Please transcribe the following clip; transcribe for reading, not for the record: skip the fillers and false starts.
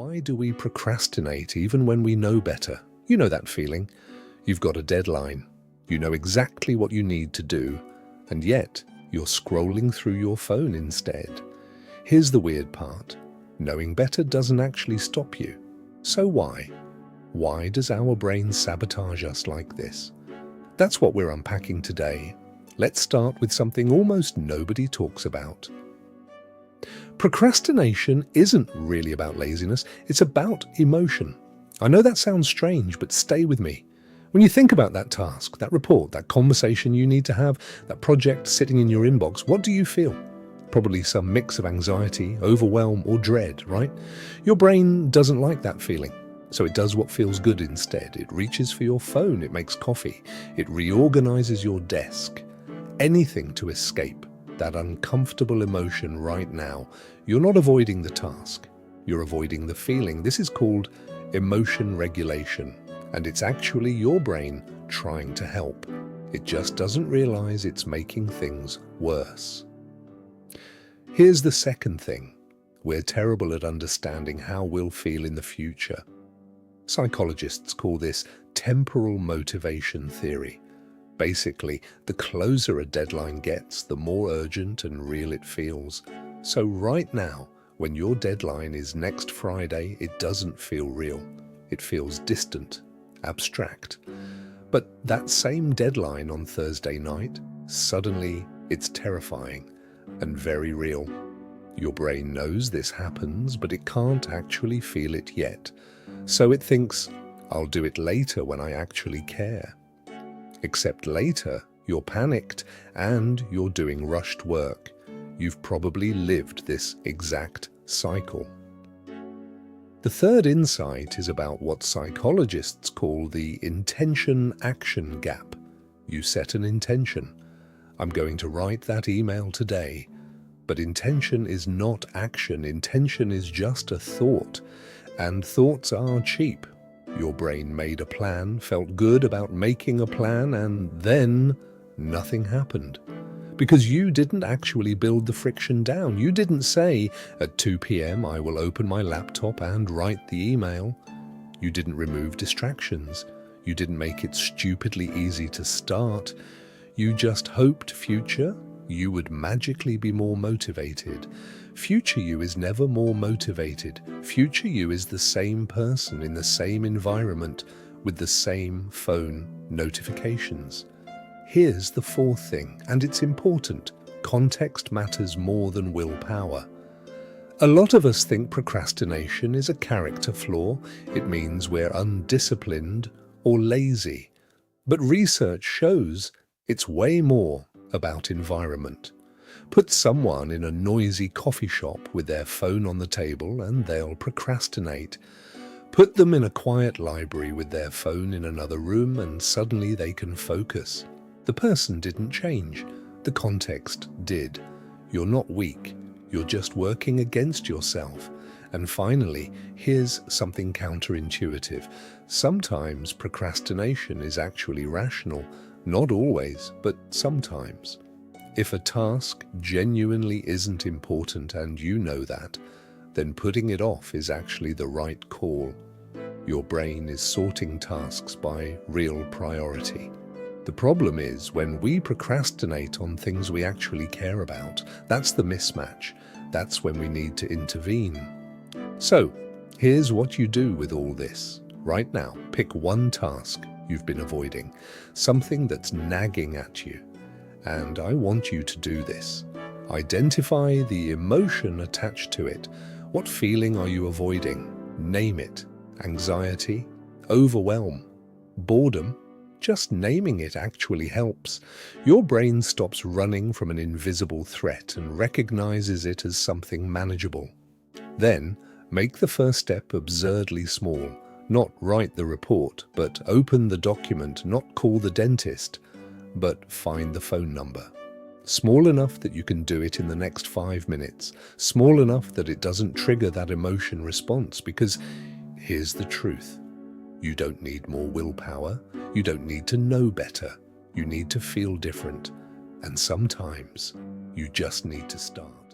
Why do we procrastinate even when we know better? You know that feeling. You've got a deadline. You know exactly what you need to do, and yet you're scrolling through your phone instead. Here's the weird part. Knowing better doesn't actually stop you. So why? Why does our brain sabotage us like this? That's what we're unpacking today. Let's start with something almost nobody talks about. Procrastination isn't really about laziness, it's about emotion. I know that sounds strange, but stay with me. When you think about that task, that report, that conversation you need to have, that project sitting in your inbox, what do you feel? Probably some mix of anxiety, overwhelm, or dread, right? Your brain doesn't like that feeling, so it does what feels good instead. It reaches for your phone, it makes coffee, it reorganizes your desk. Anything to escape that uncomfortable emotion right now. You're not avoiding the task, you're avoiding the feeling. This is called emotion regulation, and it's actually your brain trying to help. It just doesn't realize it's making things worse. Here's the second thing. We're terrible at understanding how we'll feel in the future. Psychologists call this temporal motivation theory. Basically, the closer a deadline gets, the more urgent and real it feels. So right now, when your deadline is next Friday, it doesn't feel real. It feels distant, abstract. But that same deadline on Thursday night, suddenly it's terrifying and very real. Your brain knows this happens, but it can't actually feel it yet. So it thinks, I'll do it later when I actually care. Except later, you're panicked and you're doing rushed work. You've probably lived this exact cycle. The third insight is about what psychologists call the intention-action gap. You set an intention. I'm going to write that email today. But intention is not action. Intention is just a thought. And thoughts are cheap. Your brain made a plan, felt good about making a plan, and then nothing happened. Because you didn't actually build the friction down. You didn't say, at 2 p.m. I will open my laptop and write the email. You didn't remove distractions. You didn't make it stupidly easy to start. You just hoped future you would magically be more motivated. Future you is never more motivated. Future you is the same person in the same environment with the same phone notifications. Here's the fourth thing, and it's important. Context matters more than willpower. A lot of us think procrastination is a character flaw. It means we're undisciplined or lazy. But research shows it's way more about environment. Put someone in a noisy coffee shop with their phone on the table and they'll procrastinate. Put them in a quiet library with their phone in another room and suddenly they can focus. The person didn't change. The context did. You're not weak. You're just working against yourself. And finally, here's something counterintuitive. Sometimes procrastination is actually rational. Not always, but sometimes. If a task genuinely isn't important and you know that, then putting it off is actually the right call. Your brain is sorting tasks by real priority. The problem is when we procrastinate on things we actually care about, that's the mismatch. That's when we need to intervene. So, here's what you do with all this. Right now, pick one task you've been avoiding, something that's nagging at you. And I want you to do this. Identify the emotion attached to it. What feeling are you avoiding? Name it. Anxiety, overwhelm, boredom. Just naming it actually helps. Your brain stops running from an invisible threat and recognizes it as something manageable. Then, make the first step absurdly small. Not write the report, but open the document, not call the dentist, but find the phone number. Small enough that you can do it in the next 5 minutes. Small enough that it doesn't trigger that emotion response, because here's the truth. You don't need more willpower. You don't need to know better. You need to feel different. And sometimes you just need to start.